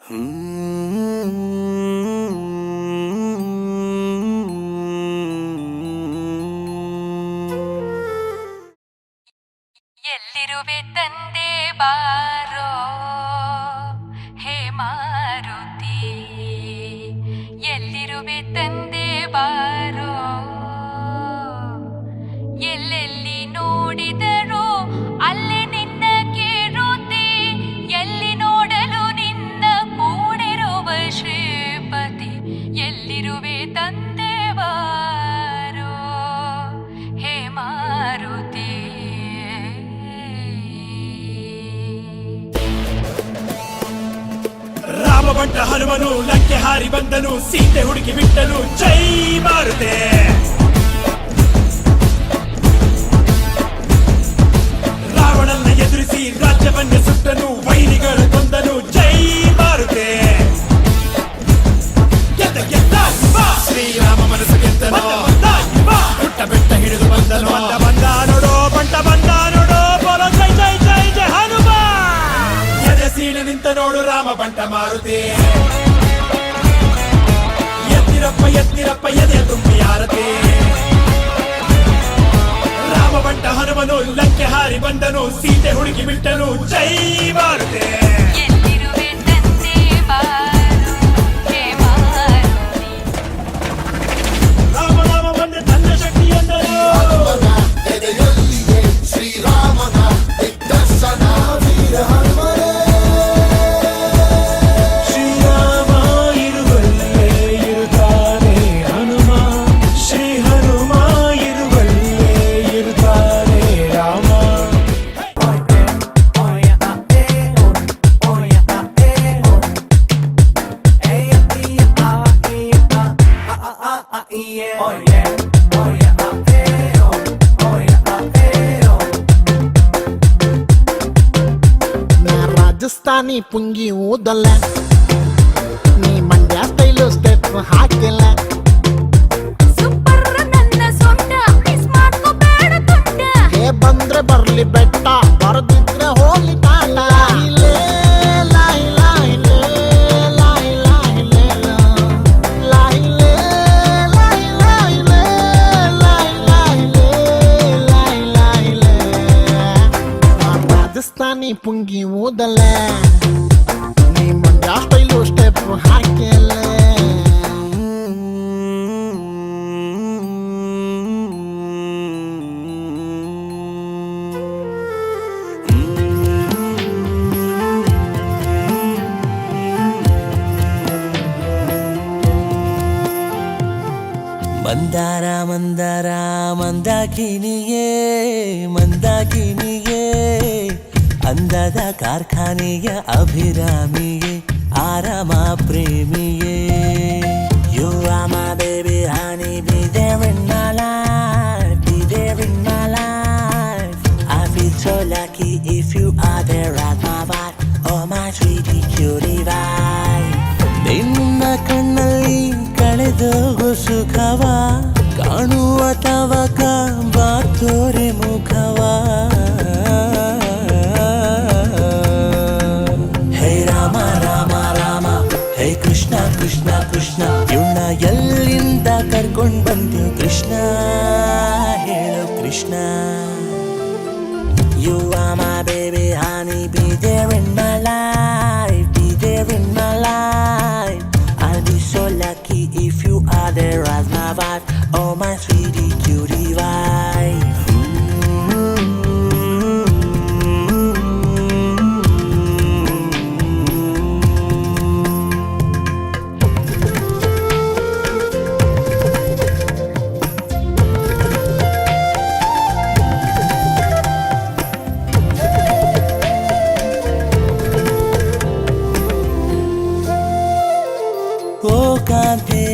ಎಲ್ಲಿರುವೆ ತಂದೆ ಬಾರೋ ಹೇ ಮಾರುತಿ, ಎಲ್ಲಿರುವೆ ತಂದೆ ಬಾರೋ, ಎಲ್ಲೆಲ್ಲಿ ನೋಡಿದರೂ ಅಲ್ಲೇ ನಿನ್ನ ಕೇರುತಿ, ಎಲ್ಲಿ ನೋಡಲು ನಿನ್ನ ಕೂಡಿರುವ ಶ್ರೀಪತಿ, ಎಲ್ಲಿರುವೆ ತಂದೆ ಬಾರೋ ಹೇ ಮಾರುತಿ. ರಾಮಬಂಟ ಹನುಮನು ಲಂಕೆ ಹಾರಿ ಬಂದನು, ಸೀತೆ ಹುಡುಕಿ ಬಿಟ್ಟನು, ಜೈ ಮಾರುತೆ. ರಾವಣನ ಎದುರಿಸಿ ರಾಜ್ಯವನ್ನೇ ಸುಟ್ಟನು, ವೈರಿಗಳ ಕೊಂದನು, ಜೈ ಮಾರುತೆ. ಗೆದ್ದ ಗೆದ್ದ ಶ್ರೀರಾಮ ಮನಸ್ಸು ಗೆದ್ದನು, ಪುಟ್ಟ ಬೆಟ್ಟ ಹಿಡಿದು ಬಂದನು, ಬಂದ ನೋಡೋ ಬಂಟ ಬಂದ ನೋಡೋ, ಬೋಲೋ ಜೈ ಜೈ ಜೈ ಜೈ ಹನುಮ. ಎದೆ ಸೀಳು ನಿಂತ ನೋಡು ರಾಮ ಬಂಟ ಮಾರುತಿ, ಎತ್ತಿರಪ್ಪ ಎತ್ತಿರಪ್ಪ ಎದೆ ತುಂಬಿ ಆರತಿ. ರಾಮ ಬಂಟ ಹನುಮನು ಲಂಕೆ ಹಾರಿ ಬಂದನು, ಸೀತೆ ಹುಡುಕಿ ಬಿಟ್ಟನು, ಜೈ ಮಾರುತಿ. ಎಲ್ಲಿರುವೆ ತಂದೆ ಬಾರೋ ಹೇ ಮಾರುತಿ. ರಾಮ ರಾಮ ಬಂದೆ ತನ್ನ ಶಕ್ತಿ ಎಂದರು, ಎದೆಯಲ್ಲಿಯೇ ಶ್ರೀರಾಮನ ದಿಗ್ದರ್ಶನ ವೀರ ಹನುಮನೇ. ಶ್ರೀರಾಮ ಇರುವಲ್ಲೇ ಇರುತ್ತಾನೆ ಹನುಮ, ಶ್ರೀ ಹನುಮ ಇರುವಲ್ಲೇ ಇರುತ್ತಾನೆ ರಾಮ. ರಾಜಸ್ಥಾನಿ ಪುಂಗಿ ಊದಲ್ಲ, ನೀ ಮಂಡ್ಯ ಸ್ಟೈಲು ಸ್ಟೆಪ್ ಹಾಕಿಲ್ಲ. ಸೂಪರ್ ನನ್ನ ಸೊಂಟ ಮಿಸ್ ಮಾಡ್ಕೋಬೇಡ ತುಂಟ. ಹೇ ಬಂದ್ರೆ ಬರ್ಲಿ ಬೆಟ್ಟ, ಬರದಿದ್ರೆ ಹೋಗ್ಲಿ ಕಾಲ. ಲಾಯಿಲೆ, ಲಾಯಿಲೆ, ಲಾಯಿಲೆ, ಲಾಯಿಲೆ, ಲಾಯಿಲೆ, ಲಾಯಿಲೆ. ರಾಜಸ್ಥಾನಿ ಪುಂಗಿ ಊದಲ್ಲ, ನೀ ಮಂಡ್ಯ ಸ್ಟೈಲು ಸ್ಟೆಪ್ ಹಾಕಿಲ್ಲ. ಮಂದಾರ ಮಂದಾರ ಮಂದಾಕಿನಿಯೇ ಮಂದಾಕಿನಿಯೇ, ಅಂದದ ಕಾರ್ಖಾನೆಯ ಅಭಿರಾಮಿಯೇ, ಆರಾಮ ಪ್ರೇಮಿಯೇ. You are my baby honey, be there in my life, be there in my life. I feel so lucky if you are there at my wife, oh my sweetie cutie wife. ನಿನ್ನ ಕಣ್ಣಲ್ಲಿ ಕಳೆದೋಗು ಸುಖವ, ಕಾಣುವ ತವಕ ಬಾತೋರೆ ಮುಖವ. ಹೇ ರಾಮ ರಾಮ ರಾಮ, ಹೇ ಕೃಷ್ಣ ಕೃಷ್ಣ ಕೃಷ್ಣ, ಇವಳ ಎಲ್ಲಿಂದ ಕರ್ಕೊಂಡ್ ಬಂದ್ಯೋ ಕೃಷ್ಣ, ಹೇಳು Krishna. You are my baby honey, be there in my life, be there in my life. I'll be so lucky if you are there as my wife, oh my sweetie cutie wife. ಓ ಕಾಂತೆ,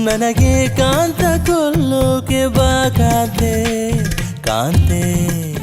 ನನಗೆ ಕಾಂತ ಕೊಲ್ಲೋಕೆ ಬಾ ಕಾಂತೆ, ಕಾಂತೆ.